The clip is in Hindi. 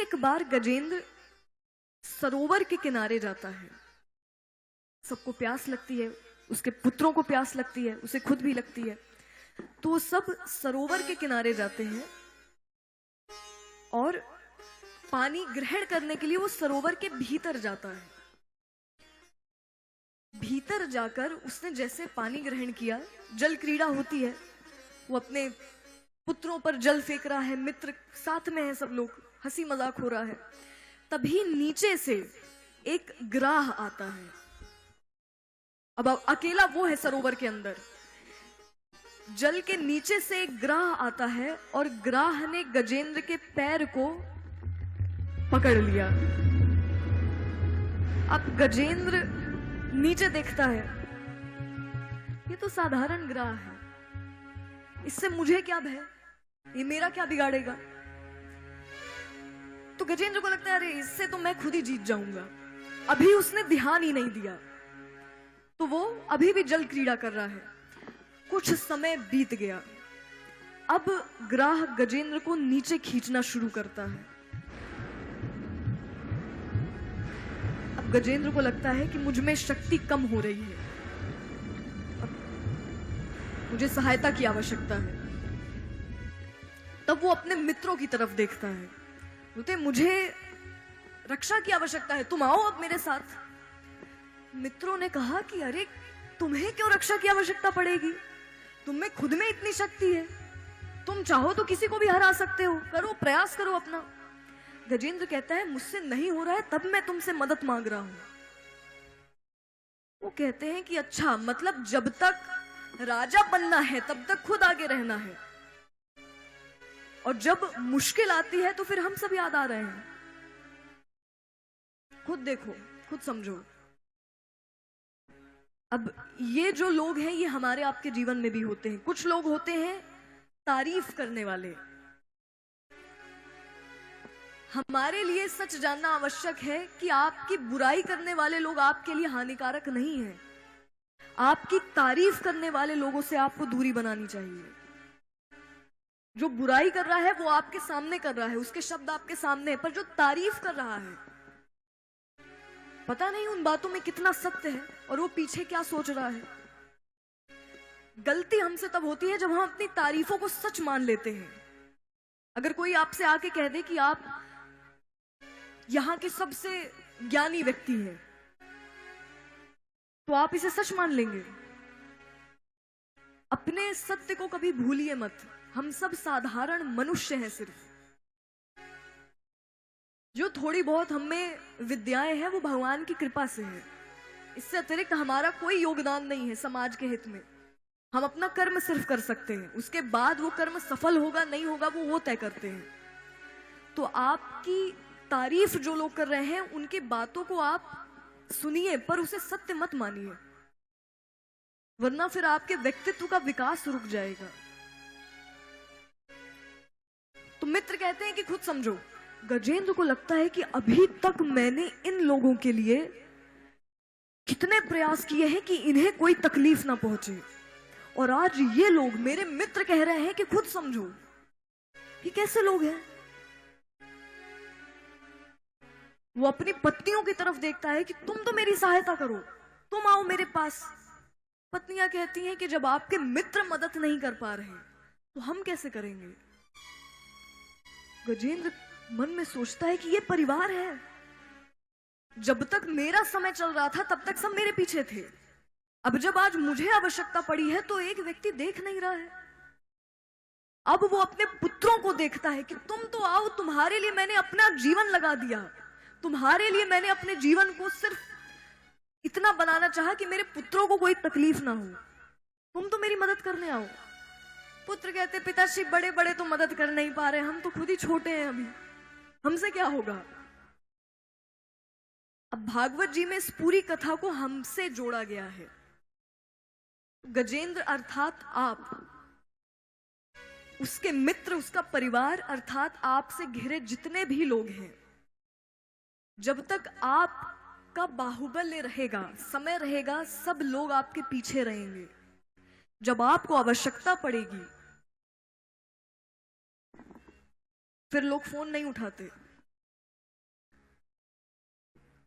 एक बार गजेंद्र सरोवर के किनारे जाता है। सबको प्यास लगती है, उसके पुत्रों को प्यास लगती है, उसे खुद भी लगती है। तो सब सरोवर के किनारे जाते हैं और पानी ग्रहण करने के लिए वो सरोवर के भीतर जाता है। भीतर जाकर उसने जैसे पानी ग्रहण किया, जल क्रीड़ा होती है, वो अपने पुत्रों पर जल फेंक रहा है, मित्र साथ में है, सब लोग हंसी मजाक हो रहा है। तभी नीचे से एक ग्राह आता है। अब अकेला वो है सरोवर के अंदर। जल के नीचे से एक ग्राह आता है और ग्राह ने गजेंद्र के पैर को पकड़ लिया। अब गजेंद्र नीचे देखता है, ये तो साधारण ग्राह है, इससे मुझे क्या भय, ये मेरा क्या बिगाड़ेगा। तो गजेंद्र को लगता है अरे इससे तो मैं खुद ही जीत जाऊंगा। अभी उसने ध्यान ही नहीं दिया, तो वो अभी भी जल क्रीड़ा कर रहा है। कुछ समय बीत गया। अब ग्राह गजेंद्र को नीचे खींचना शुरू करता है। अब गजेंद्र को लगता है कि मुझ में शक्ति कम हो रही है, अब मुझे सहायता की आवश्यकता है। तब वो अपने मित्रों की तरफ देखता है, बोलते मुझे रक्षा की आवश्यकता है, तुम आओ अब मेरे साथ। मित्रों ने कहा कि अरे तुम्हें क्यों रक्षा की आवश्यकता पड़ेगी, तुम्हें खुद में इतनी शक्ति है, तुम चाहो तो किसी को भी हरा सकते हो, करो प्रयास करो अपना। गजेंद्र कहता है मुझसे नहीं हो रहा है, तब मैं तुमसे मदद मांग रहा हूं। वो कहते हैं कि अच्छा, मतलब जब तक राजा बनना है तब तक खुद आगे रहना है, और जब मुश्किल आती है तो फिर हम सब याद आ रहे हैं। खुद देखो, खुद समझो। अब ये जो लोग हैं ये हमारे आपके जीवन में भी होते हैं। कुछ लोग होते हैं तारीफ करने वाले। हमारे लिए सच जानना आवश्यक है कि आपकी बुराई करने वाले लोग आपके लिए हानिकारक नहीं हैं। आपकी तारीफ करने वाले लोगों से आपको दूरी बनानी चाहिए। जो बुराई कर रहा है वो आपके सामने कर रहा है, उसके शब्द आपके सामने है, पर जो तारीफ कर रहा है पता नहीं उन बातों में कितना सत्य है और वो पीछे क्या सोच रहा है। गलती हमसे तब होती है जब हम अपनी तारीफों को सच मान लेते हैं। अगर कोई आपसे आके कह दे कि आप यहां के सबसे ज्ञानी व्यक्ति हैं, तो आप इसे सच मान लेंगे। अपने सत्य को कभी भूलिए मत। हम सब साधारण मनुष्य हैं। सिर्फ जो थोड़ी बहुत हमें विद्याएं हैं वो भगवान की कृपा से है। इससे अतिरिक्त हमारा कोई योगदान नहीं है समाज के हित में। हम अपना कर्म सिर्फ कर सकते हैं, उसके बाद वो कर्म सफल होगा नहीं होगा वो तय करते हैं। तो आपकी तारीफ जो लोग कर रहे हैं उनकी बातों को आप सुनिए, पर उसे सत्य मत मानिए, वरना फिर आपके व्यक्तित्व का विकास रुक जाएगा। तो मित्र कहते हैं कि खुद समझो। गजेंद्र को लगता है कि अभी तक मैंने इन लोगों के लिए कितने प्रयास किए हैं कि इन्हें कोई तकलीफ ना पहुंचे, और आज ये लोग मेरे मित्र कह रहे हैं कि खुद समझो। ये कैसे लोग हैं? वो अपनी पत्नियों की तरफ देखता है कि तुम तो मेरी सहायता करो, तुम आओ मेरे पास। पत्नियां कहती हैं कि जब आपके मित्र मदद नहीं कर पा रहे तो हम कैसे करेंगे। गजेंद्र मन में सोचता है कि ये परिवार है। जब तक मेरा समय चल रहा था तब तक सब मेरे पीछे थे, अब जब आज मुझे आवश्यकता पड़ी है तो एक व्यक्ति देख नहीं रहा है। अब वो अपने पुत्रों को देखता है कि तुम तो आओ, तुम्हारे लिए मैंने अपना जीवन लगा दिया, तुम्हारे लिए मैंने अपने जीवन को सिर्फ इतना बनाना चाहा कि मेरे पुत्रों को कोई तकलीफ ना हो, तुम तो मेरी मदद करने आओ। पुत्र कहते पिताश्री बड़े बड़े तो मदद कर नहीं पा रहे, हम तो खुद ही छोटे हैं, अभी हमसे क्या होगा। अब भागवत जी में इस पूरी कथा को हमसे जोड़ा गया है। गजेंद्र अर्थात आप, उसके मित्र, उसका परिवार अर्थात आपसे घिरे जितने भी लोग हैं, जब तक आपका बाहुबल्य रहेगा, समय रहेगा, सब लोग आपके पीछे रहेंगे। जब आपको आवश्यकता पड़ेगी फिर लोग फोन नहीं उठाते।